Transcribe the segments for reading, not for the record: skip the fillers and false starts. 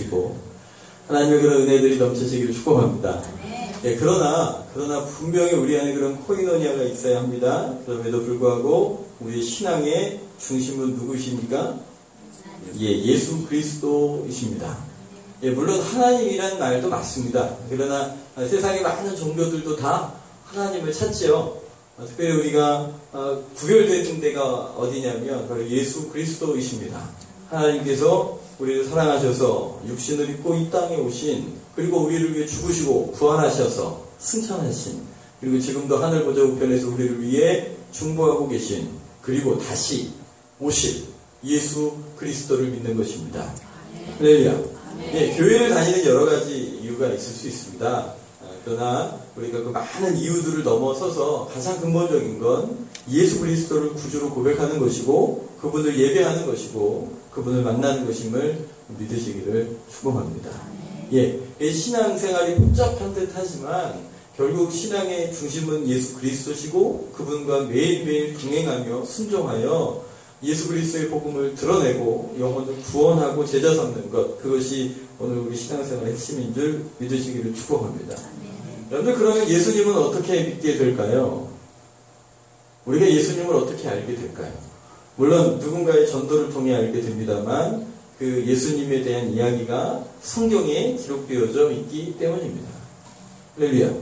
주시고 하나님의 그런 은혜들이 넘치시기를 축복합니다. 예, 그러나 분명히 우리 안에 그런 코이노니아가 있어야 합니다. 그럼에도 불구하고 우리 신앙의 중심은 누구십니까? 예, 예수 그리스도이십니다. 예, 물론 하나님이라는 말도 맞습니다. 그러나 세상의 많은 종교들도 다 하나님을 찾지요. 특별히 우리가 구별되는 데가 어디냐면 바로 예수 그리스도이십니다. 하나님께서 우리를 사랑하셔서 육신을 입고 이 땅에 오신, 그리고 우리를 위해 죽으시고 부활하셔서 승천하신, 그리고 지금도 하늘 보좌 우편에서 우리를 위해 중보하고 계신, 그리고 다시 오실 예수 그리스도를 믿는 것입니다. 할렐루야. 예, 교회를 다니는 여러 가지 이유가 있을 수 있습니다. 그러나 우리가 그 많은 이유들을 넘어서서 가장 근본적인 건 예수 그리스도를 구주로 고백하는 것이고, 그분을 예배하는 것이고, 그분을 만나는 것임을 믿으시기를 축복합니다. 예, 신앙생활이 복잡한 듯 하지만 결국 신앙의 중심은 예수 그리스도시고, 그분과 매일매일 동행하며 순종하여 예수 그리스도의 복음을 드러내고 영혼을 구원하고 제자 삼는 것, 그것이 오늘 우리 신앙생활의 핵심인 줄 믿으시기를 축복합니다. 여러분들, 그러면 예수님은 어떻게 믿게 될까요? 우리가 예수님을 어떻게 알게 될까요? 물론 누군가의 전도를 통해 알게 됩니다만 그 예수님에 대한 이야기가 성경에 기록되어져 있기 때문입니다. 할렐루야.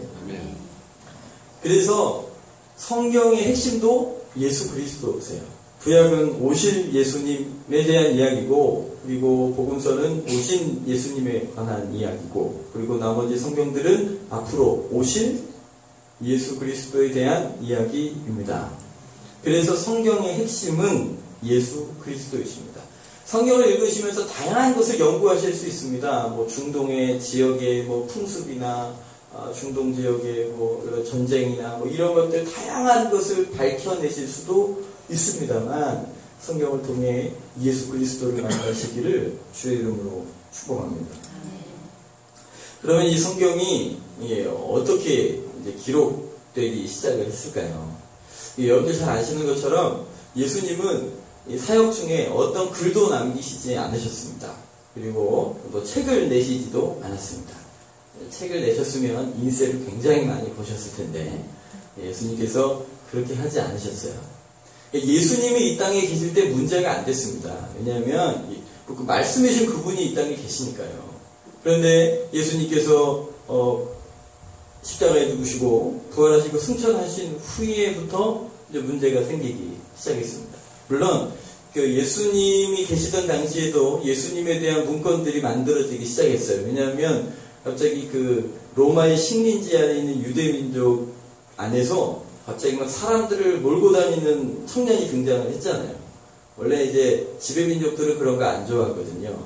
그래서 성경의 핵심도 예수 그리스도세요. 구약은 오실 예수님에 대한 이야기고, 그리고 복음서는 오신 예수님에 관한 이야기고, 그리고 나머지 성경들은 앞으로 오실 예수 그리스도에 대한 이야기입니다. 그래서 성경의 핵심은 예수 그리스도이십니다. 성경을 읽으시면서 다양한 것을 연구하실 수 있습니다. 뭐 중동의 지역의 뭐 풍습이나 중동 지역의 뭐 전쟁이나 뭐 이런 것들 다양한 것을 밝혀내실 수도 있습니다만, 성경을 통해 예수 그리스도를 만나시기를 주의 이름으로 축복합니다. 그러면 이 성경이 어떻게 이제 기록되기 시작을 했을까요? 여러분들 잘 아시는 것처럼 예수님은 사역 중에 어떤 글도 남기시지 않으셨습니다. 그리고 또 책을 내시지도 않았습니다. 책을 내셨으면 인세를 굉장히 많이 보셨을 텐데 예수님께서 그렇게 하지 않으셨어요. 예수님이 이 땅에 계실 때 문제가 안 됐습니다. 왜냐하면 그 말씀이신 그분이 이 땅에 계시니까요. 그런데 예수님께서 십자가에 죽으시고 부활하시고 승천하신 후에부터 이제 문제가 생기기 시작했습니다. 물론 그 예수님이 계시던 당시에도 예수님에 대한 문건들이 만들어지기 시작했어요. 왜냐하면 갑자기 그 로마의 식민지 안에 있는 유대민족 안에서 갑자기 막 사람들을 몰고 다니는 청년이 등장을 했잖아요. 원래 이제 지배민족들은 그런 거 안 좋아하거든요.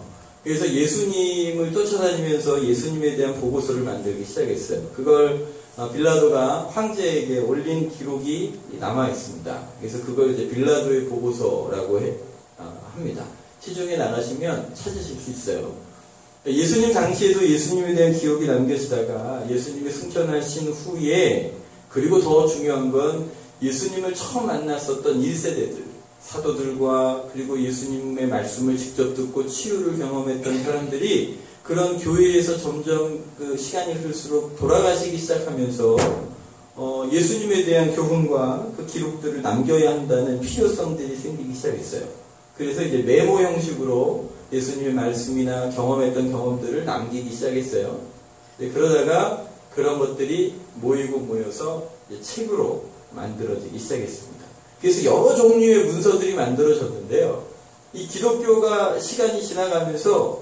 그래서 예수님을 쫓아다니면서 예수님에 대한 보고서를 만들기 시작했어요. 그걸 빌라도가 황제에게 올린 기록이 남아 있습니다. 그래서 그걸 이제 빌라도의 보고서라고 합니다. 시중에 나가시면 찾으실 수 있어요. 예수님 당시에도 예수님에 대한 기록이 남겨지다가 예수님이 승천하신 후에, 그리고 더 중요한 건 예수님을 처음 만났었던 1세대들, 사도들과 그리고 예수님의 말씀을 직접 듣고 치유를 경험했던 사람들이 그런 교회에서 점점 그 시간이 흐를수록 돌아가시기 시작하면서 예수님에 대한 교훈과 그 기록들을 남겨야 한다는 필요성들이 생기기 시작했어요. 그래서 이제 메모 형식으로 예수님의 말씀이나 경험했던 경험들을 남기기 시작했어요. 그러다가 그런 것들이 모여서 이제 책으로 만들어지기 시작했습니다. 그래서 여러 종류의 문서들이 만들어졌는데요. 이 기독교가 시간이 지나가면서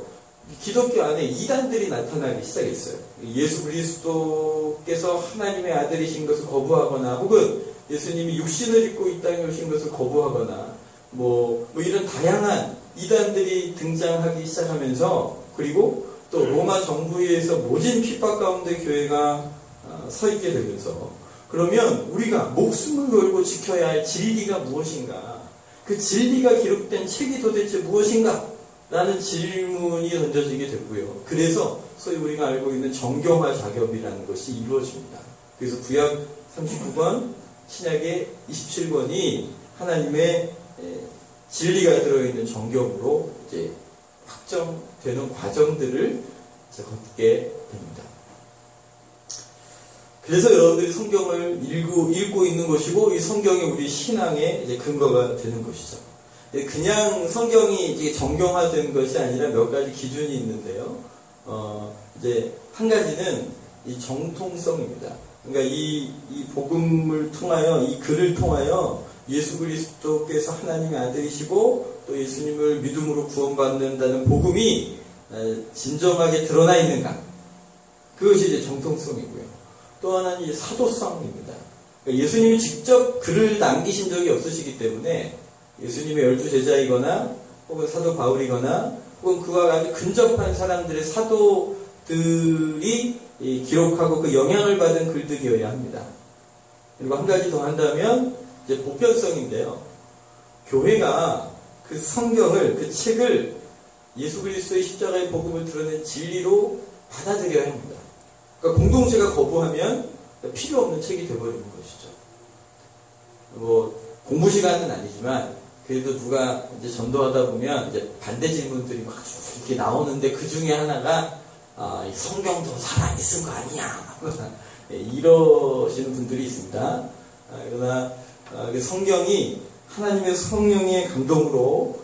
기독교 안에 이단들이 나타나기 시작했어요. 예수 그리스도께서 하나님의 아들이신 것을 거부하거나, 혹은 예수님이 육신을 입고 이 땅에 오신 것을 거부하거나, 뭐 이런 다양한 이단들이 등장하기 시작하면서, 그리고 또 로마 정부에서 모진 핍박 가운데 교회가 서 있게 되면서, 그러면 우리가 목숨을 걸고 지켜야 할 진리가 무엇인가? 그 진리가 기록된 책이 도대체 무엇인가? 라는 질문이 던져지게 됐고요. 그래서 소위 우리가 알고 있는 정교화 작업이라는 것이 이루어집니다. 그래서 구약 39권, 신약의 27권이 하나님의 진리가 들어있는 정경으로 이제 확정되는 과정들을 걷게 됩니다. 그래서 여러분들이 성경을 읽고 있는 것이고, 이 성경이 우리 신앙의 이제 근거가 되는 것이죠. 그냥 성경이 이제 정경화된 것이 아니라 몇 가지 기준이 있는데요. 이제 한 가지는 이 정통성입니다. 그러니까 이 복음을 통하여, 이 글을 통하여 예수 그리스도께서 하나님의 아들이시고 또 예수님을 믿음으로 구원받는다는 복음이 진정하게 드러나 있는가? 그것이 이제 정통성이고요. 또 하나는 사도성입니다. 그러니까 예수님이 직접 글을 남기신 적이 없으시기 때문에 예수님의 12제자이거나 혹은 사도 바울이거나 혹은 그와 아주 근접한 사람들의 사도들이 기록하고 그 영향을 받은 글들이어야 합니다. 그리고 한 가지 더 한다면 이제 보편성인데요. 교회가 그 성경을, 그 책을 예수 그리스도의 십자가의 복음을 드러낸 진리로 받아들여야 합니다. 그러니까 공동체가 거부하면 필요 없는 책이 되어버리는 것이죠. 공부 시간은 아니지만 그래도 누가 이제 전도하다 보면 이제 반대 질문들이 막 이렇게 나오는데 그 중에 하나가 성경도 사람이 쓴 거 아니야 이러시는 분들이 있습니다. 그러나 성경이 하나님의 성령의 감동으로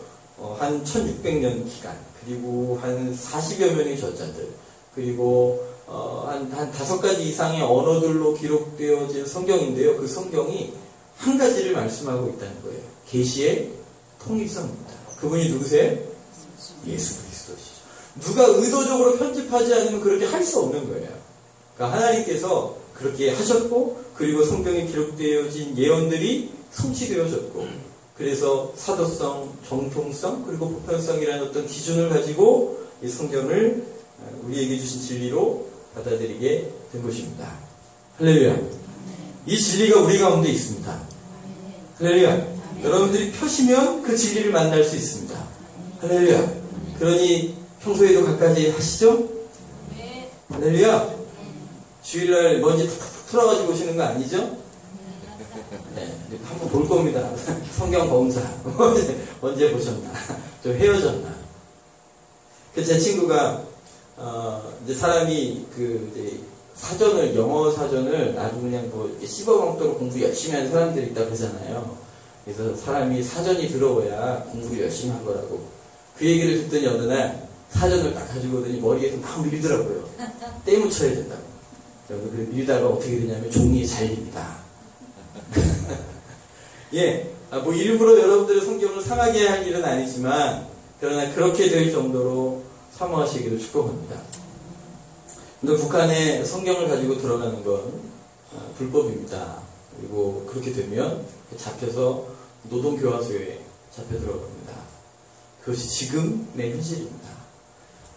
한 1600년 기간, 그리고 한 40여 명의 저자들, 그리고 한 5가지 이상의 언어들로 기록되어진 성경인데요. 그 성경이 한 가지를 말씀하고 있다는 거예요. 계시의 통일성입니다. 그분이 누구세요? 예수 그리스도시죠. 누가 의도적으로 편집하지 않으면 그렇게 할 수 없는 거예요. 그러니까 하나님께서 그렇게 하셨고, 그리고 성경에 기록되어진 예언들이 성취되어졌고, 그래서 사도성, 정통성, 그리고 보편성이라는 어떤 기준을 가지고 이 성경을 우리에게 주신 진리로 받아들이게 된 것입니다. 할렐루야. 이 진리가 우리 가운데 있습니다. 할렐루야. 여러분들이 펴시면 그 진리를 만날 수 있습니다. 할렐루야. 그러니 평소에도 갖가지 하시죠? 할렐루야. 주일날 먼지 툭툭 풀어가지고 오시는 거 아니죠? 네, 한번 볼 겁니다. 성경 검사. 언제 보셨나? 좀 헤어졌나? 제 친구가, 이제 사람이 이제 사전을, 영어 사전을 아주 그냥 씹어먹도록 공부 열심히 하는 사람들이 있다 그러잖아요. 그래서 사람이 사전이 들어오야 공부 열심히 한 거라고. 그 얘기를 듣더니 어느 날 사전을 딱 가지고 오더니 머리에서 막 밀더라고요. 때 묻혀야 된다고. 그래서 밀다가 어떻게 되냐면 종이에 잘립니다. 예, 일부러 여러분들의 성경을 상하게 할 일은 아니지만, 그러나 그렇게 될 정도로 사모하시기를 축복합니다. 근데 북한에 성경을 가지고 들어가는 건 불법입니다. 그리고 그렇게 되면 잡혀서 노동교화소에 잡혀 들어갑니다. 그것이 지금의 현실입니다.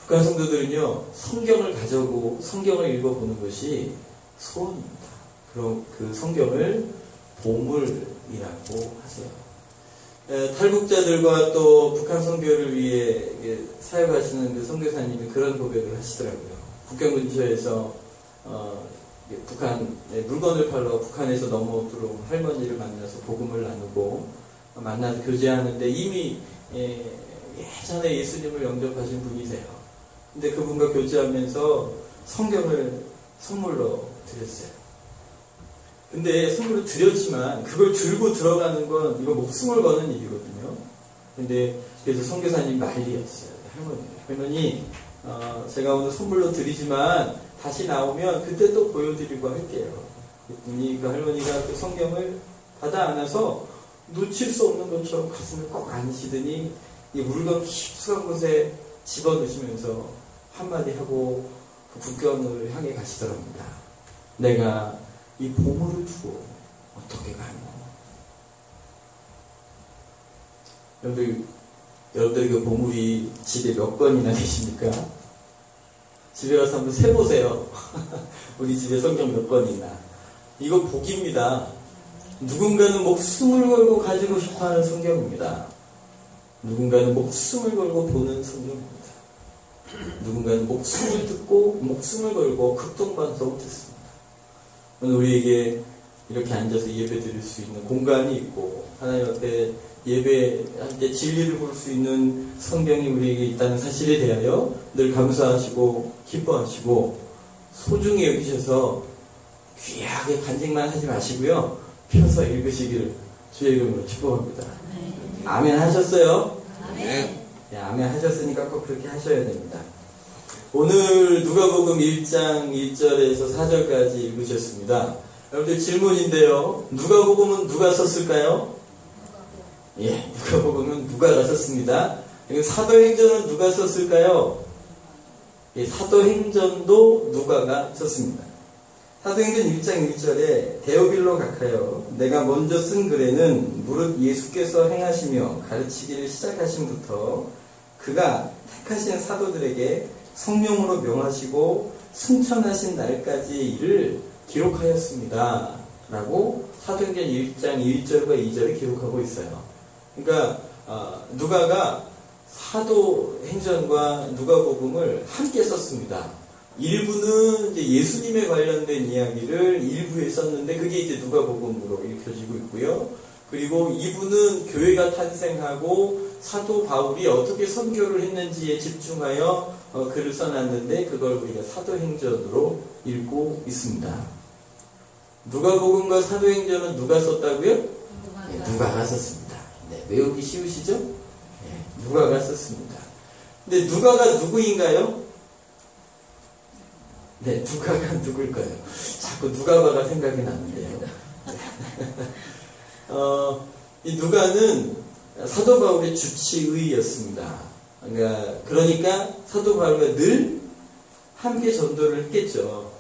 북한 성도들은요, 성경을 가져오고 성경을 읽어보는 것이 소원입니다. 그럼 그 성경을 보물이라고 하세요. 탈북자들과 또 북한 선교를 위해 사역하시는 그 선교사님이 그런 고백을 하시더라고요. 북경 근처에서 북한 물건을 팔러 북한에서 넘어 들어온 할머니를 만나서 복음을 나누고 만나서 교제하는데 이미 예전에 예수님을 영접하신 분이세요. 근데 그분과 교제하면서 성경을 선물로 드렸어요. 근데 선물을 드렸지만 그걸 들고 들어가는 건 이거 목숨을 거는 일이거든요. 근데 그래서 선교사님 난리였어요. 할머니 제가 오늘 선물로 드리지만 다시 나오면 그때 또 보여드리고 할게요. 그랬더니 그 할머니가 그 성경을 받아 안아서 놓칠 수 없는 것처럼 가슴을 꼭 안으시더니 이 물건 깊숙한 곳에 집어넣으시면서 한마디 하고 그 북경을 향해 가시더랍니다. 내가 이 보물을 두고 어떻게 가노? 여러분들 그 보물이 집에 몇 권이나 계십니까? 집에 가서 한번 세보세요. 우리 집에 성경 몇 권 있나? 이거 복입니다. 누군가는 목숨을 걸고 가지고 싶어하는 성경입니다. 누군가는 목숨을 걸고 보는 성경입니다. 누군가는 목숨을 듣고 목숨을 걸고 극동반성을 듣습니다. 오늘 우리에게 이렇게 앉아서 예배 드릴 수 있는 공간이 있고 하나님 앞에 예배할 때 진리를 볼 수 있는 성경이 우리에게 있다는 사실에 대하여 늘 감사하시고 기뻐하시고 소중히 여기셔서 귀하게 간직만 하지 마시고요. 펴서 읽으시기를 주의 이름으로 축복합니다. 아멘 하셨어요? 아멘. 네, 아멘 하셨으니까 꼭 그렇게 하셔야 됩니다. 오늘 누가복음 1장 1절에서 4절까지 읽으셨습니다. 여러분들 질문인데요. 누가복음은 누가 썼을까요? 예, 누가복음은 누가가 썼습니다. 사도행전은 누가 썼을까요? 예, 사도행전도 누가가 썼습니다. 사도행전 1장 1절에 데오빌로 각하여 내가 먼저 쓴 글에는 무릇 예수께서 행하시며 가르치기를 시작하심부터 그가 택하신 사도들에게 성령으로 명하시고 승천하신 날까지의 일을 기록하였습니다. 라고 사도행전 1장 1절과 2절에 기록하고 있어요. 그러니까 누가가 사도행전과 누가복음을 함께 썼습니다. 일부는 이제 예수님에 관련된 이야기를 일부에 썼는데 그게 이제 누가복음으로 읽혀지고 있고요. 그리고 2부는 교회가 탄생하고 사도 바울이 어떻게 선교를 했는지에 집중하여 글을 써놨는데 그걸 우리가 사도행전으로 읽고 있습니다. 누가복음과 사도행전은 누가 썼다고요? 네, 누가가 썼습니다. 네, 외우기 쉬우시죠? 네, 누가가 썼습니다. 근데 누가가 누구인가요? 네, 누가가 누굴까요? 자꾸 누가바가 생각이 나는데요. 이 누가는 사도 바울의 주치의였습니다. 그러니까 사도 바울과 늘 함께 전도를 했겠죠.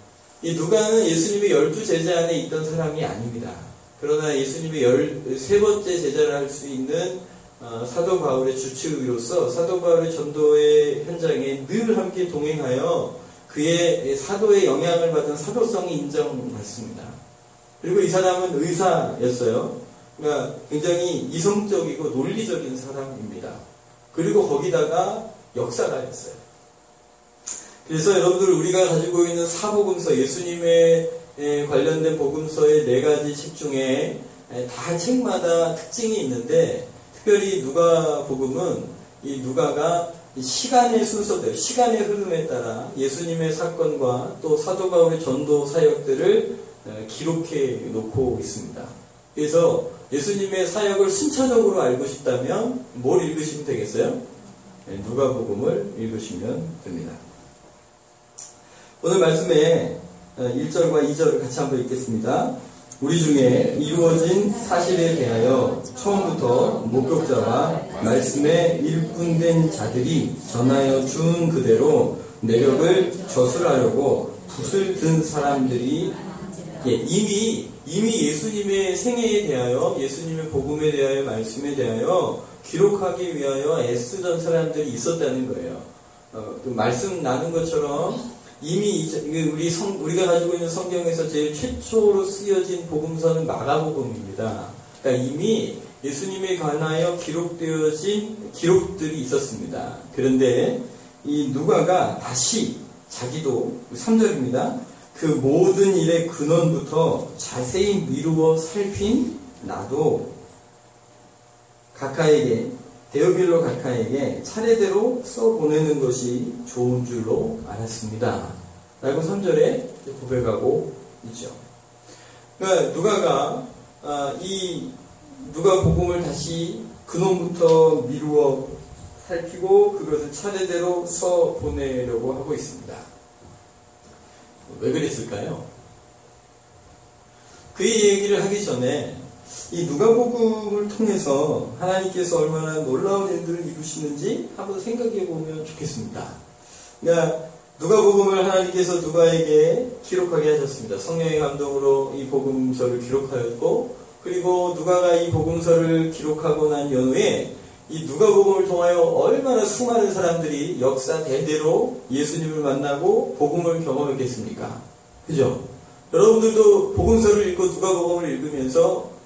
이 누가는 예수님의 12제자 안에 있던 사람이 아닙니다. 그러나 예수님의 13번째 제자를 할 수 있는 사도 바울의 주치의로서 사도 바울의 전도의 현장에 늘 함께 동행하여 그의 사도의 영향을 받은 사도성이 인정받습니다. 그리고 이 사람은 의사였어요. 그러니까 굉장히 이성적이고 논리적인 사람입니다. 그리고 거기다가 역사가였어요. 그래서 여러분들 우리가 가지고 있는 사복음서, 예수님의 관련된 복음서의 4가지 책 중에 다 책마다 특징이 있는데 특별히 누가복음은 이 누가가 시간의 순서대로, 시간의 흐름에 따라 예수님의 사건과 또 사도 바울의 전도 사역들을 기록해 놓고 있습니다. 그래서 예수님의 사역을 순차적으로 알고 싶다면 뭘 읽으시면 되겠어요? 누가복음을 읽으시면 됩니다. 오늘 말씀에 1절과 2절을 같이 한번 읽겠습니다. 우리 중에 이루어진 사실에 대하여 처음부터 목격자와 말씀에 일꾼된 자들이 전하여 준 그대로 내력을 저술하려고 붓을 든 사람들이 이미 예수님의 생애에 대하여, 예수님의 복음에 대하여, 말씀에 대하여 기록하기 위하여 애쓰던 사람들이 있었다는 거예요. 그 말씀 나눈 것처럼 이미 우리가 가지고 있는 성경에서 제일 최초로 쓰여진 복음서는 마가복음입니다. 그러니까 이미 예수님에 관하여 기록되어진 기록들이 있었습니다. 그런데 이 누가가 다시 자기도 3절입니다. 그 모든 일의 근원부터 자세히 미루어 살핀 나도 각하에게, 데오빌로 각하에게 차례대로 써보내는 것이 좋은 줄로 알았습니다. 라고 3절에 고백하고 있죠. 그러니까 누가가 이 누가복음을 다시 근원부터 미루어 살피고 그것을 차례대로 써보내려고 하고 있습니다. 왜 그랬을까요? 그 얘기를 하기 전에 이 누가복음을 통해서 하나님께서 얼마나 놀라운 일들을 이루시는지 한번 생각해 보면 좋겠습니다. 그러니까 누가복음을 하나님께서 누가에게 기록하게 하셨습니다. 성령의 감동으로 이 복음서를 기록하였고, 그리고 누가가 이 복음서를 기록하고 난 연후에 이 누가복음을 통하여 얼마나 수많은 사람들이 역사 대대로 예수님을 만나고 복음을 경험했겠습니까? 그죠? 여러분들도 복음서를 읽고 누가복음을 읽으면서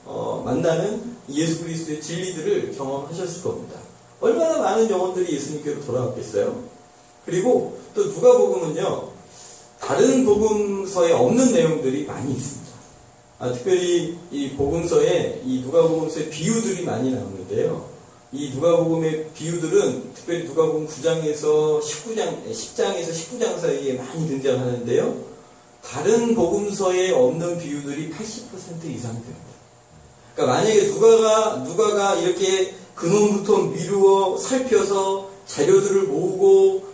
만나는 예수 그리스도의 진리들을 경험하셨을 겁니다. 얼마나 많은 영혼들이 예수님께로 돌아왔겠어요? 그리고 또 누가복음은요, 다른 복음서에 없는 내용들이 많이 있습니다. 특별히 이 복음서에, 이 누가복음서에 비유들이 많이 나오는데요. 이 누가복음의 비유들은 특별히 누가복음 9장에서 10장에서 19장 사이에 많이 등장하는데요. 다른 복음서에 없는 비유들이 80% 이상 됩니다. 그러니까 만약에 누가가 이렇게 근원부터 미루어 살펴서 자료들을 모으고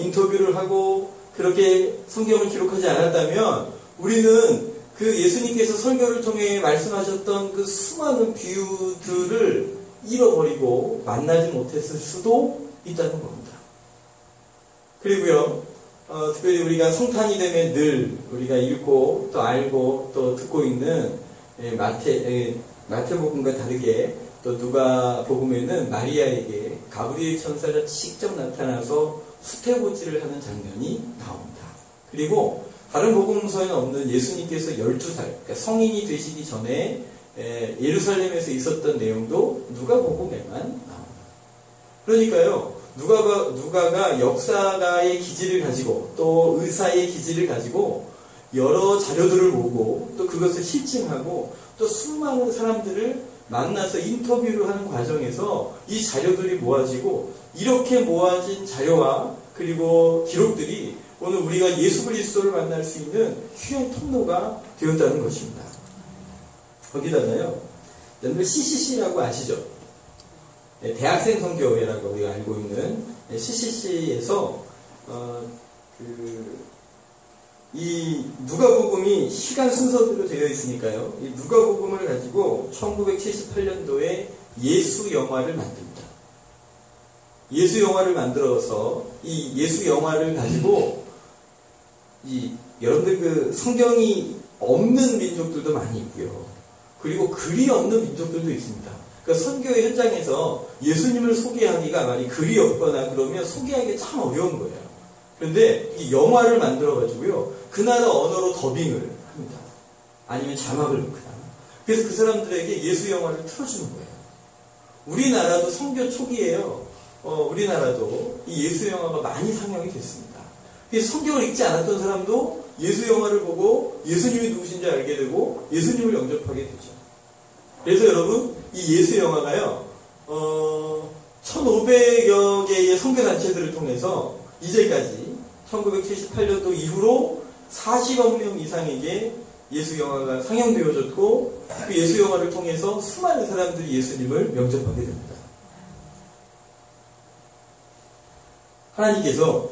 인터뷰를 하고 그렇게 성경을 기록하지 않았다면 우리는 그 예수님께서 설교를 통해 말씀하셨던 그 수많은 비유들을 잃어버리고 만나지 못했을 수도 있다는 겁니다. 그리고요, 특별히 우리가 성탄이 되면 늘 우리가 읽고 또 알고 또 듣고 있는 마태복음과 다르게 또 누가복음에는 마리아에게 가브리엘 천사가 직접 나타나서 수태고지를 하는 장면이 나옵니다. 그리고 다른 복음서에는 없는 예수님께서 12살, 그러니까 성인이 되시기 전에 예루살렘에서 있었던 내용도 누가복음에만 나옵니다. 그러니까요, 누가가 역사가의 기질을 가지고 또 의사의 기질을 가지고 여러 자료들을 모으고 또 그것을 실증하고 또 수많은 사람들을 만나서 인터뷰를 하는 과정에서 이 자료들이 모아지고 이렇게 모아진 자료와 그리고 기록들이 오늘 우리가 예수 그리스도를 만날 수 있는 귀한 통로가 되었다는 것입니다. 거기다가요, 여러분 CCC라고 아시죠? 대학생 선교회라고 우리가 알고 있는 CCC에서 이 누가복음이 시간 순서대로 되어 있으니까요. 이 누가복음을 가지고 1978년도에 예수 영화를 만듭니다. 예수 영화를 만들어서 이 예수 영화를 가지고 여러분들 그 성경이 없는 민족들도 많이 있고요. 그리고 글이 없는 민족들도 있습니다. 그러니까 선교의 현장에서 예수님을 소개하기가 많이 글이 없거나 그러면 소개하기가 참 어려운 거예요. 그런데 이 영화를 만들어가지고요, 그 나라 언어로 더빙을 합니다. 아니면 자막을 넣거나. 그래서 그 사람들에게 예수 영화를 틀어주는 거예요. 우리나라도 선교 초기에요. 우리나라도 이 예수 영화가 많이 상영이 됐습니다. 그래서 성경을 읽지 않았던 사람도 예수 영화를 보고 예수님이 누구신지 알게 되고 예수님을 영접하게 되죠. 그래서 여러분, 이 예수 영화가요, 1500여 개의 선교단체들을 통해서 이제까지 1978년도 이후로 40억 명 이상에게 예수 영화가 상영되어졌고 그 예수 영화를 통해서 수많은 사람들이 예수님을 영접하게 됩니다. 하나님께서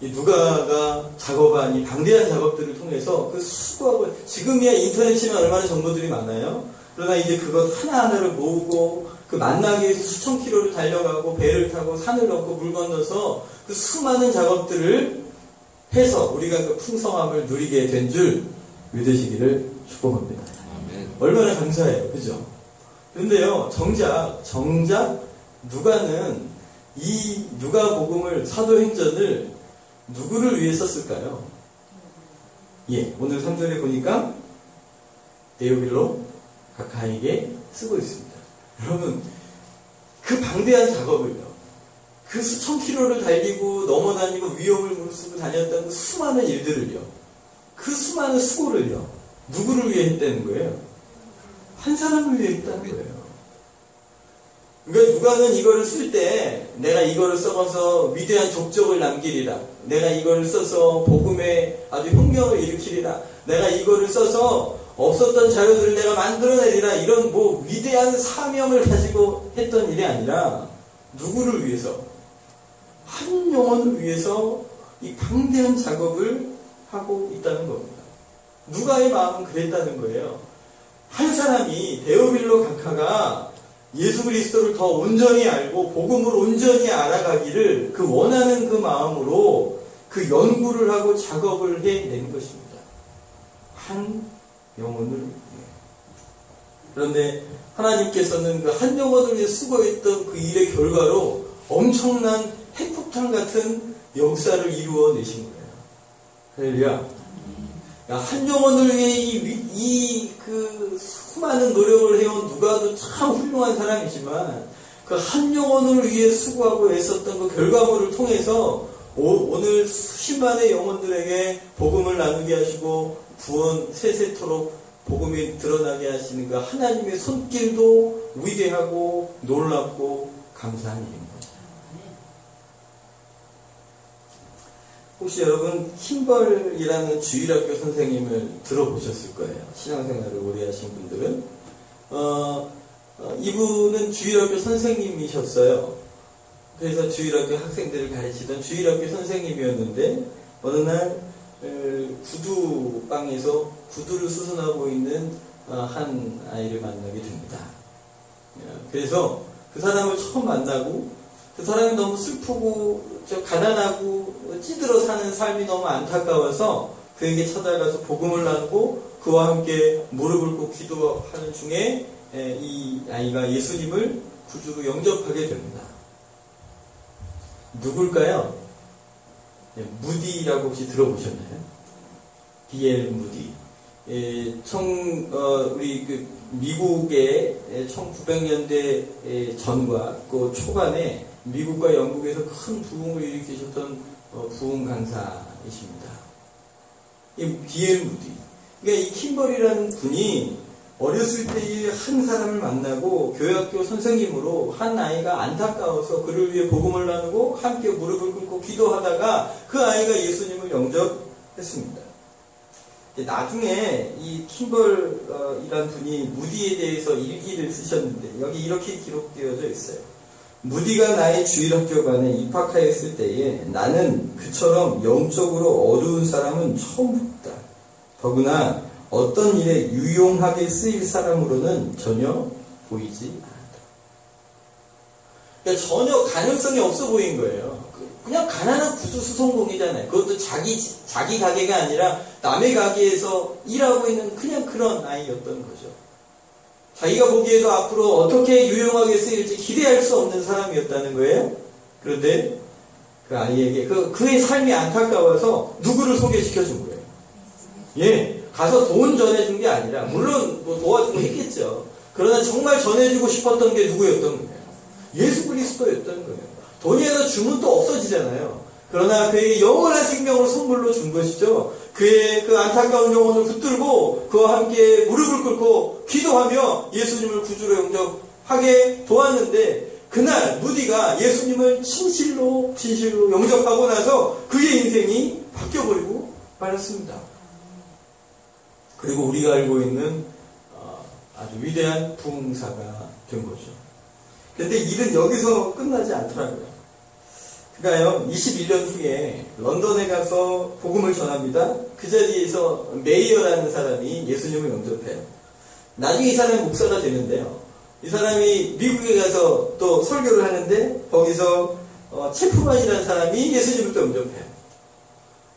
이 누가가 작업한 이 방대한 작업들을 통해서 그 수고하고, 지금이야 인터넷 치면 얼마나 정보들이 많아요. 그러나 이제 그것 하나하나를 모으고 그 만나기 위해서 수천 킬로를 달려가고 배를 타고 산을 넘고 물 건너서 그 수많은 작업들을 해서 우리가 그 풍성함을 누리게 된 줄 믿으시기를 축복합니다. 얼마나 감사해요. 그죠? 그런데요, 정작 누가는 이 누가복음을, 사도행전을 누구를 위해 썼을까요? 오늘 3절에 보니까 데오빌로 각하에게 쓰고 있습니다. 여러분, 그 방대한 작업을요, 그 수천 킬로를 달리고 넘어다니고 위험을 무릅쓰고 다녔던 그 수많은 일들을요, 그 수많은 수고를요, 누구를 위해 했다는 거예요? 한 사람을 위해 했다는 거예요. 그러니까 누가는 이거를 쓸 때 내가 이거를 써서 위대한 족적을 남기리라, 내가 이거를 써서 복음에 아주 혁명을 일으키리라, 내가 이거를 써서 없었던 자료들을 내가 만들어내리라, 이런 위대한 사명을 가지고 했던 일이 아니라 누구를 위해서, 한 영혼을 위해서 이 방대한 작업을 하고 있다는 겁니다. 누가의 마음은 그랬다는 거예요. 한 사람이, 데오빌로 각하가 예수 그리스도를 더 온전히 알고 복음을 온전히 알아가기를 그 원하는 그 마음으로 그 연구를 하고 작업을 해낸 것입니다. 한 영혼을 위해. 그런데 하나님께서는 그 한 영혼을 위해 수고했던 그 일의 결과로 엄청난 핵폭탄 같은 역사를 이루어내신 거예요. 할렐루야. 한 영혼을 위해 그 수많은 노력을 해온 누가도 참 훌륭한 사람이지만 그 한 영혼을 위해 수고하고 애썼던 그 결과물을 통해서 오늘 수십만의 영혼들에게 복음을 나누게 하시고 구원 세세토록 복음이 드러나게 하시는 그 하나님의 손길도 위대하고 놀랍고 감사한 일입니다. 혹시 여러분 킴벌이라는 주일학교 선생님을 들어보셨을 거예요. 신앙생활을 오래 하신 분들은. 이분은 주일학교 선생님이셨어요. 그래서 주일학교 학생들을 가르치던 주일학교 선생님이었는데 어느 날 구두방에서 구두를 수선하고 있는 한 아이를 만나게 됩니다. 그래서 그 사람을 처음 만나고 그 사람이 너무 슬프고 가난하고 찌들어 사는 삶이 너무 안타까워서 그에게 찾아가서 복음을 나누고 그와 함께 무릎을 꿇고 기도하는 중에 이 아이가 예수님을 구주로 영접하게 됩니다. 누굴까요? 무디라고 혹시 들어보셨나요? D.L. 무디. 우리 미국의 1900년대 전과 그 초반에 미국과 영국에서 큰 부흥을 일으키셨던 부흥 강사이십니다. 이 D.L. 무디. 그러니까 이 킴벌이라는 분이 어렸을 때에 한 사람을 만나고 교회학교 선생님으로 한 아이가 안타까워서 그를 위해 복음을 나누고 함께 무릎을 꿇고 기도하다가 그 아이가 예수님을 영접했습니다. 나중에 이 킴벌이라는 분이 무디에 대해서 일기를 쓰셨는데 여기 이렇게 기록되어져 있어요. 무디가 나의 주일학교반에 입학하였을 때에 나는 그처럼 영적으로 어두운 사람은 처음 봤다. 더구나 어떤 일에 유용하게 쓰일 사람으로는 전혀 보이지 않았다. 그러니까 전혀 가능성이 없어 보인 거예요. 그냥 가난한 구두 수송공이잖아요. 그것도 자기 가게가 아니라 남의 가게에서 일하고 있는 그냥 그런 아이였던 거죠. 자기가 보기에도 앞으로 어떻게 유용하게 쓰일지 기대할 수 없는 사람이었다는 거예요. 그런데 그 아이에게 그의 삶이 안타까워서 누구를 소개시켜 준 거예요. 예. 가서 돈 전해준 게 아니라, 물론 뭐 도와주고 했겠죠. 그러나 정말 전해주고 싶었던 게 누구였던 거예요? 예수 그리스도였던 거예요. 돈이라도 주면 또 없어지잖아요. 그러나 그에게 영원한 생명을 선물로 준 것이죠. 그의 그 안타까운 영혼을 붙들고 그와 함께 무릎을 꿇고 기도하며 예수님을 구주로 영접하게 도왔는데, 그날 무디가 예수님을 진실로 영접하고 나서 그의 인생이 바뀌어버리고 말았습니다. 그리고 우리가 알고 있는 아주 위대한 부흥사가 된 거죠. 그런데 일은 여기서 끝나지 않더라고요. 그러니까요, 21년 후에 런던에 가서 복음을 전합니다. 그 자리에서 메이어라는 사람이 예수님을 영접해요. 나중에 이 사람이 목사가 되는데요. 이 사람이 미국에 가서 또 설교를 하는데 거기서 체프만이라는 사람이 예수님을 또 영접해요.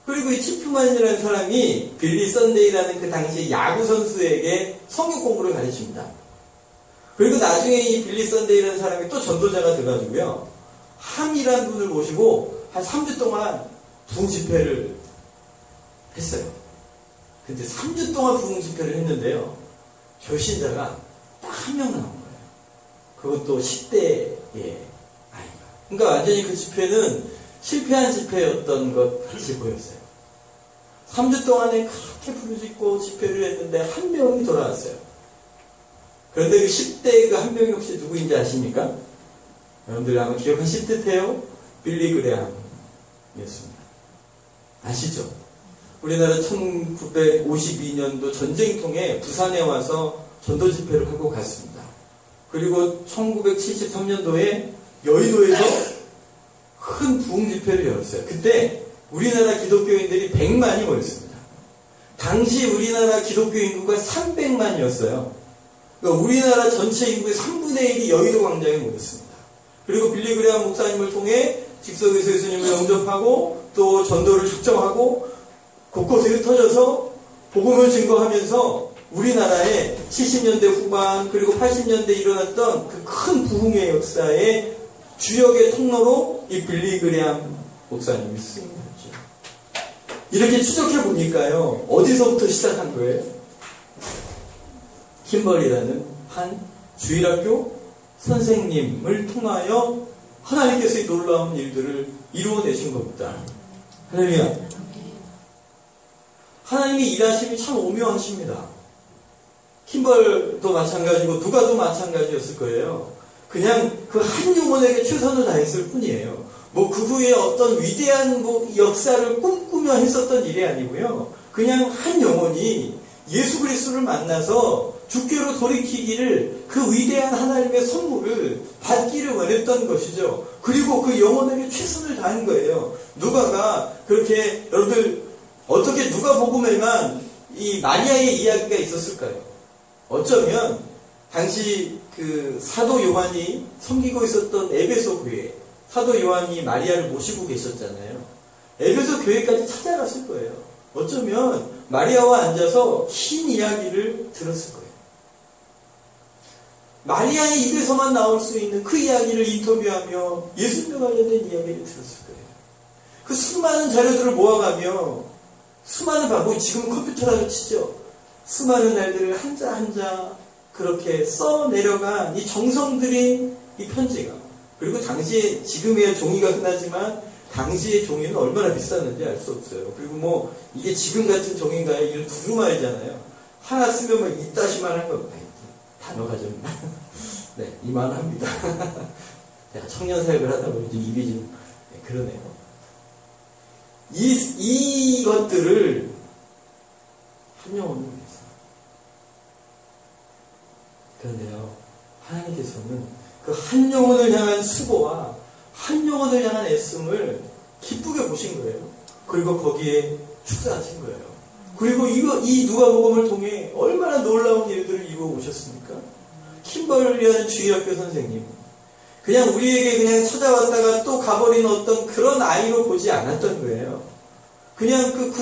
그리고 이 치프만이라는 사람이 빌리 썬데이라는 그 당시 야구 선수에게 성경 공부를 가르칩니다. 그리고 나중에 이 빌리 썬데이라는 사람이 또 전도자가 돼가지고요. 함이라는 분을 모시고 한 3주 동안 부흥 집회를 했어요. 근데 3주 동안 부흥 집회를 했는데요. 결신자가 딱 한 명 나온 거예요. 그것도 10대의 아이가. 그러니까 완전히 그 집회는 실패한 집회였던 것 같이 보였어요. 3주 동안에 그렇게 부르짖고 집회를 했는데 한 명이 돌아왔어요. 그런데 그 10대의 그 한 명이 혹시 누구인지 아십니까? 여러분들 아마 기억하실 듯해요. 빌리 그레함이었습니다. 아시죠? 우리나라 1952년도 전쟁통에 부산에 와서 전도 집회를 하고 갔습니다. 그리고 1973년도에 여의도에서 큰 부흥 집회를 열었어요. 그때 우리나라 기독교인들이 100만이 모였습니다. 당시 우리나라 기독교 인구가 300만이었어요. 그러니까 우리나라 전체 인구의 3분의 1이 여의도 광장에 모였습니다. 그리고 빌리 그레함 목사님을 통해 직석에서 예수님을 영접하고 또 전도를 작정하고 곳곳에 흩어져서 복음을 증거하면서 우리나라의 70년대 후반 그리고 80년대에 일어났던 그 큰 부흥의 역사에 주역의 통로로 이 빌리 그레함 목사님이 쓰임했죠. 이렇게 추적해 보니까요, 어디서부터 시작한 거예요? 킴벌이라는 한 주일학교 선생님을 통하여 하나님께서 이 놀라운 일들을 이루어내신 겁니다. 할렐루야. 하나님의 일하심이 참 오묘하십니다. 킴벌도 마찬가지고 누가도 마찬가지였을 거예요. 그냥 그 한 영혼에게 최선을 다했을 뿐이에요. 뭐 그 후에 어떤 위대한 역사를 꿈꾸며 했었던 일이 아니고요. 그냥 한 영혼이 예수 그리스도를 만나서 주께로 돌이키기를 그 위대한 하나님의 선물을 받기를 원했던 것이죠. 그리고 그 영혼에게 최선을 다한 거예요. 누가가 그렇게 여러분들 어떻게 누가복음에만 이 마리아의 이야기가 있었을까요? 어쩌면 당시 그 사도 요한이 섬기고 있었던 에베소 교회, 사도 요한이 마리아를 모시고 계셨잖아요. 에베소 교회까지 찾아갔을 거예요. 어쩌면 마리아와 앉아서 긴 이야기를 들었을 거예요. 마리아의 입에서만 나올 수 있는 그 이야기를 인터뷰하며 예수님과 관련된 이야기를 들었을 거예요. 그 수많은 자료들을 모아가며 수많은 방법, 지금 컴퓨터라고 치죠. 수많은 날들을 한자 한자 그렇게 써 내려간 이 정성들인 이 편지가, 그리고 당시에 지금의 종이가 흔하지만 당시의 종이는 얼마나 비쌌는지 알 수 없어요. 그리고 뭐 이게 지금 같은 종인가요? 이런 두루마리잖아요. 하나 쓰면 뭐 이따시만한 겁니다. 단어가 좀 네, 이만합니다. 내가 청년 사역을 하다 보니 입이 좀 그러네요. 이것들을 한 영혼을 위해서. 그런데요, 하나님께서는 그 한 영혼을 향한 수고와 한 영혼을 향한 애씀을 기쁘게 보신 거예요. 그리고 거기에 축사하신 거예요. 그리고 이 누가복음을 통해 얼마나 놀라운 일들을 이루어 오셨습니까? 킴벌리라는 주일학교 선생님, 그냥 우리에게 그냥 찾아왔다가 또 가버린 어떤 그런 아이로 보지 않았던 거예요. 그냥 그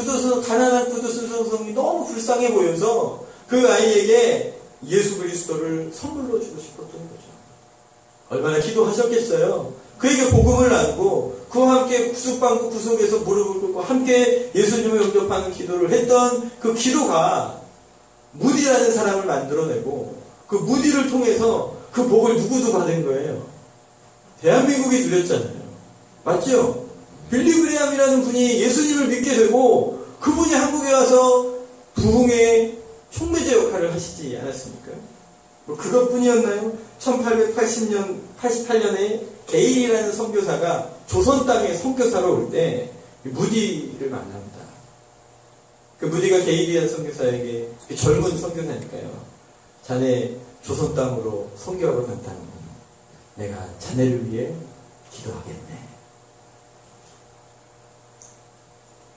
가난한 구두순 성성이 너무 불쌍해 보여서 그 아이에게 예수 그리스도를 선물로 주고 싶었던 거죠. 얼마나 기도하셨겠어요. 그에게 복음을 나누고 그와 함께 구석방구 구석에서 무릎을 꿇고 함께 예수님을 영접하는 기도를 했던 그 기도가 무디라는 사람을 만들어내고, 그 무디를 통해서 그 복을 누구도 받은 거예요. 대한민국이 누렸잖아요. 맞죠? 빌리 그레함이라는 분이 예수님을 믿게 되고 그분이 한국에 와서 부흥의 촉매제 역할을 하시지 않았습니까? 뭐 그것뿐이었나요? 1888년에 게일이라는 선교사가 조선 땅에 선교사로 올 때 무디를 만납니다. 그 무디가 게일이라는 선교사에게, 젊은 선교사니까요, 자네 조선 땅으로 선교하러 간다면 내가 자네를 위해 기도하겠네.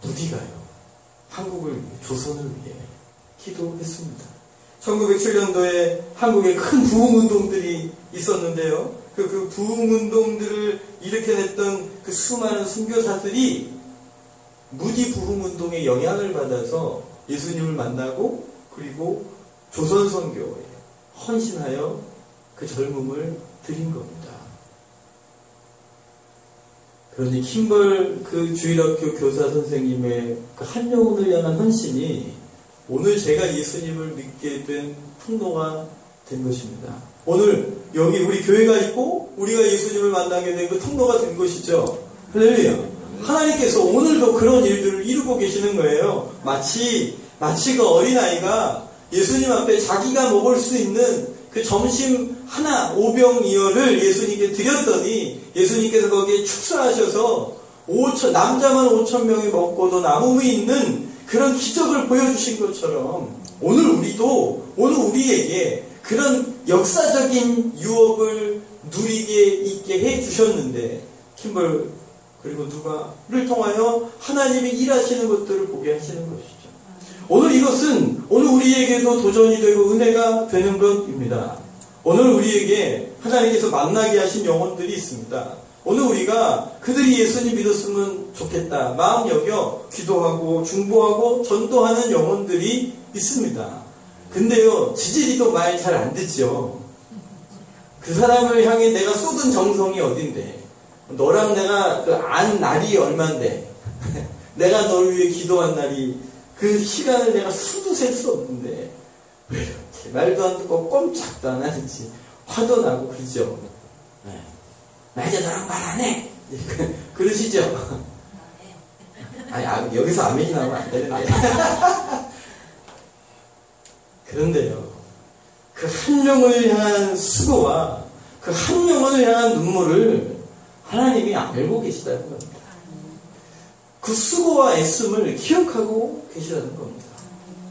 무디가요, 한국을 위해, 조선을 위해 기도했습니다. 1907년도에 한국에 큰 부흥운동들이 있었는데요. 그 부흥운동들을 일으켜냈던 그 수많은 선교사들이 무디 부흥운동에 영향을 받아서 예수님을 만나고, 그리고 조선 선교에 헌신하여 그 젊음을 드린 겁니다. 그러니 킴벌 그 주일학교 교사 선생님의 그 한 영혼을 향한 헌신이 오늘 제가 예수님을 믿게 된 통로가 된 것입니다. 오늘 여기 우리 교회가 있고 우리가 예수님을 만나게 된 그 통로가 된 것이죠. 할렐루야. 하나님께서 오늘도 그런 일들을 이루고 계시는 거예요. 마치 그 어린아이가 예수님 앞에 자기가 먹을 수 있는 그 점심 하나 오병이어를 예수님께 드렸더니 예수님께서 거기에 축사하셔서 남자만 5,000명이 먹고도 남음이 있는 그런 기적을 보여주신 것처럼 오늘 우리에게 그런 역사적인 유업을 누리게 있게 해주셨는데, 킴벌 그리고 누가를 통하여 하나님이 일하시는 것들을 보게 하시는 것이죠. 오늘 이것은 오늘 우리에게도 도전이 되고 은혜가 되는 것입니다. 오늘 우리에게 하나님께서 만나게 하신 영혼들이 있습니다. 오늘 우리가 그들이 예수님 믿었으면 좋겠다 마음 여겨 기도하고 중보하고 전도하는 영혼들이 있습니다. 근데요, 지질이도 말 잘 안 듣죠. 그 사람을 향해 내가 쏟은 정성이 어딘데, 너랑 내가 그 안 날이 얼만데, 내가 너를 위해 기도한 날이, 그 시간을 내가 수도 셀 수 없는데 왜 이렇게 말도 안 듣고 꼼짝도 안 하는지 화도 나고 그러죠. 네. 나 이제 너랑 말 안 해. 그러시죠? 아니, 여기서 아멘이 나오면 안 되는데. 그런데요, 그 한 영혼을 향한 수고와 그 한 영혼을 향한 눈물을 하나님이 알고 계시다는 겁니다. 그 수고와 애씀을 기억하고 계시다는 겁니다.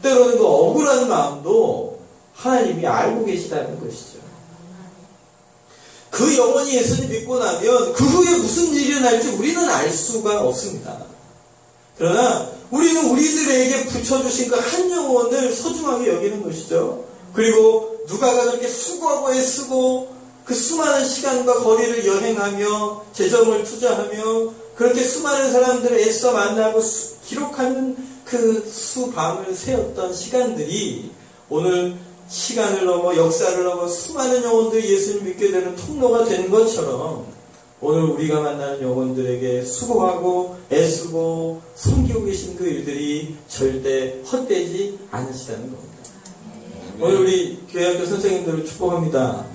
때로는 그 억울한 마음도 하나님이 알고 계시다는 것이죠. 그 영혼이 예수님 믿고 나면 그 후에 무슨 일이 일어날지 우리는 알 수가 없습니다. 그러나 우리는 우리들에게 붙여주신 그 한 영혼을 소중하게 여기는 것이죠. 그리고 누가가 그렇게 수고하고 애쓰고 그 수많은 시간과 거리를 여행하며 재정을 투자하며 그렇게 수많은 사람들을 애써 만나고 기록하는 그 수밤을 새었던 시간들이 오늘 시간을 넘어 역사를 넘어 수많은 영혼들이 예수님 믿게 되는 통로가 된 것처럼 오늘 우리가 만나는 영혼들에게 수고하고 애쓰고 섬기고 계신 그 일들이 절대 헛되지 않으시다는 겁니다. 오늘 우리 교회학교 선생님들을 축복합니다.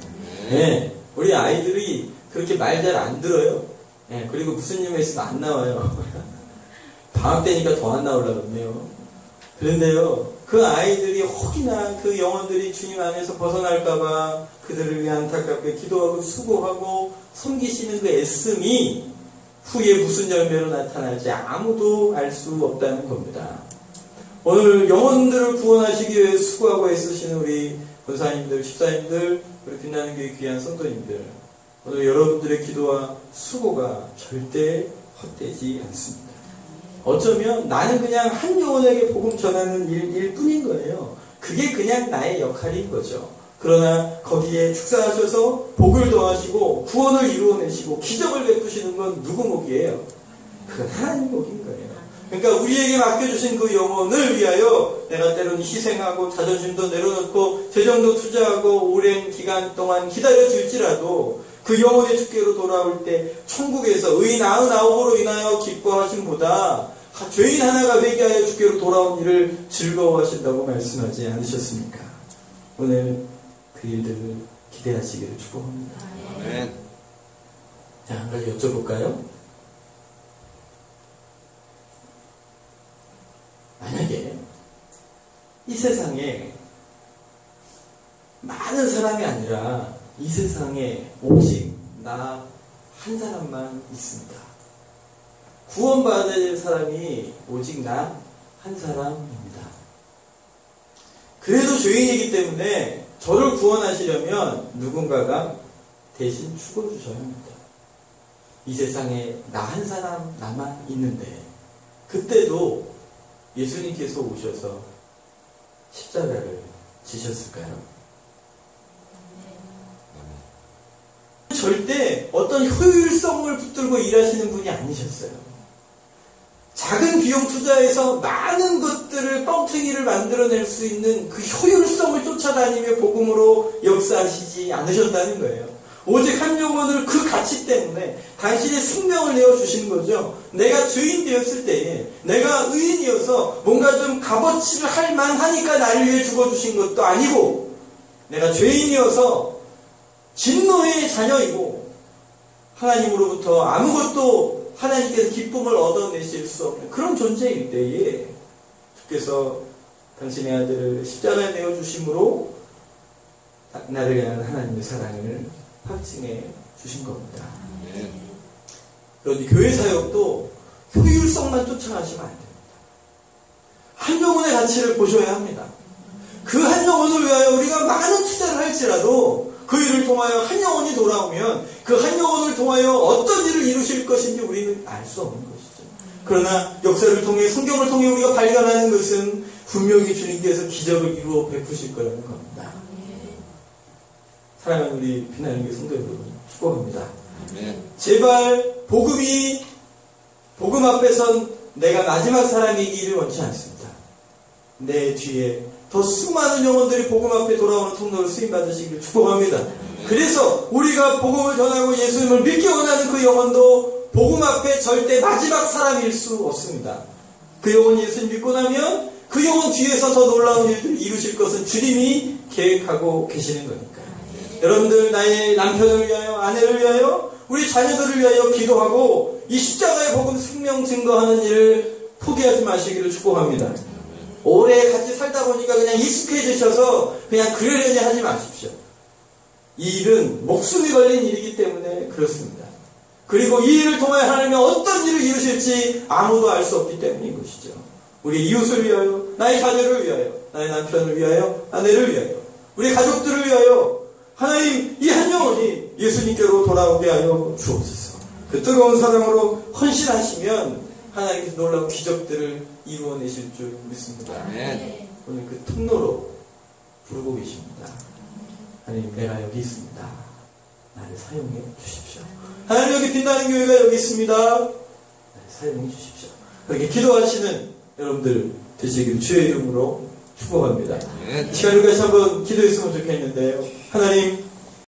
네, 우리 아이들이 그렇게 말 잘 안 들어요. 네, 그리고 무슨 일만 있으면 안 나와요. 방학 때니까 더 안 나오려고 그러네요. 그런데요, 그 아이들이 혹이나 그 영혼들이 주님 안에서 벗어날까봐 그들을 위해 안타깝게 기도하고 수고하고 섬기시는 그 애씀이 후에 무슨 열매로 나타날지 아무도 알 수 없다는 겁니다. 오늘 영혼들을 구원하시기 위해 수고하고 애쓰시는 우리 권사님들, 집사님들, 우리 빛나는 교회 귀한 성도님들, 오늘 여러분들의 기도와 수고가 절대 헛되지 않습니다. 어쩌면 나는 그냥 한 영혼에게 복음 전하는 일 뿐인 거예요. 그게 그냥 나의 역할인 거죠. 그러나 거기에 축사하셔서 복을 더하시고 구원을 이루어내시고 기적을 베푸시는 건 누구 목이에요? 그건 하나님 목인 거예요. 그러니까 우리에게 맡겨주신 그 영혼을 위하여 내가 때로는 희생하고 자존심도 내려놓고 재정도 투자하고 오랜 기간 동안 기다려줄지라도 그 영혼의 주께로 돌아올 때 천국에서 의인 99으로 인하여 기뻐하심보다 죄인 하나가 회개하여 주께로 돌아온 일을 즐거워하신다고 말씀하지 않으셨습니까? 오늘 그 일들을 기대하시기를 축복합니다. 아멘. 자, 한 가지 여쭤볼까요? 만약에 이 세상에 많은 사람이 아니라 이 세상에 오직 나 한 사람만 있습니다. 구원받아야 될 사람이 오직 나 한 사람입니다. 그래도 죄인이기 때문에 저를 구원하시려면 누군가가 대신 죽어주셔야 합니다. 이 세상에 나 한 사람 나만 있는데 그때도 예수님께서 오셔서 십자가를 지셨을까요? 절대 어떤 효율성을 붙들고 일하시는 분이 아니셨어요. 작은 비용 투자해서 많은 것들을 뻥튀기를 만들어낼 수 있는 그 효율성을 쫓아다니며 복음으로 역사하시지 않으셨다는 거예요. 오직 한 영혼을 그 가치 때문에 당신의 생명을 내어주신 거죠. 내가 죄인 되었을 때에 내가 의인이어서 뭔가 좀 값어치를 할 만하니까 나를 위해 죽어주신 것도 아니고 내가 죄인이어서 진노의 자녀이고 하나님으로부터 아무것도 하나님께서 기쁨을 얻어내실 수 없는 그런 존재일 때에 주께서 당신의 아들을 십자가에 내어주심으로 나를 향한 하나님의 사랑을 확증해 주신 겁니다. 그런데 교회 사역도 효율성만 쫓아가시면 안 됩니다. 한 영혼의 가치를 보셔야 합니다. 그 한 영혼을 위하여 우리가 많은 투자를 할지라도 그 일을 통하여 한 영혼이 돌아오면 그 한 영혼을 통하여 어떤 일을 이루실 것인지 우리는 알 수 없는 것이죠. 그러나 역사를 통해 성경을 통해 우리가 발견하는 것은 분명히 주님께서 기적을 이루어 베푸실 거라는 겁니다. 사랑하는 우리 빛나는 교회 성도 여러분 축복합니다. 제발 복음 앞에선 내가 마지막 사람이기를 원치 않습니다. 내 뒤에 더 수많은 영혼들이 복음 앞에 돌아오는 통로를 쓰임받으시기를 축복합니다. 그래서 우리가 복음을 전하고 예수님을 믿기 원하는 그 영혼도 복음 앞에 절대 마지막 사람일 수 없습니다. 그 영혼이 예수님 믿고 나면 그 영혼 뒤에서 더 놀라운 일들을 이루실 것은 주님이 계획하고 계시는 거니까요. 여러분들 나의 남편을 위하여 아내를 위하여 우리 자녀들을 위하여 기도하고 이 십자가의 복음 생명 증거하는 일을 포기하지 마시기를 축복합니다. 오래 같이 살다 보니까 그냥 익숙해지셔서 그냥 그러려니 하지 마십시오. 이 일은 목숨이 걸린 일이기 때문에 그렇습니다. 그리고 이 일을 통해 하나님이 어떤 일을 이루실지 아무도 알 수 없기 때문인 것이죠. 우리 이웃을 위하여, 나의 자녀를 위하여, 나의 남편을 위하여, 아내를 위하여, 우리 가족들을 위하여 하나님 이 한 영혼이 예수님께로 돌아오게 하여 주옵소서. 그 뜨거운 사랑으로 헌신하시면 하나님께서 놀라운 기적들을 이루어내실 줄 믿습니다. 아멘. 오늘 그 통로로 부르고 계십니다. 하나님, 내가 여기 있습니다. 나를 사용해 주십시오. 하나님, 여기 빛나는 교회가 여기 있습니다. 나를 사용해 주십시오. 그렇게 기도하시는 여러분들 되시기를 주의 이름으로 축복합니다. 이 시간을 같이 한번 기도했으면 좋겠는데요. 하나님,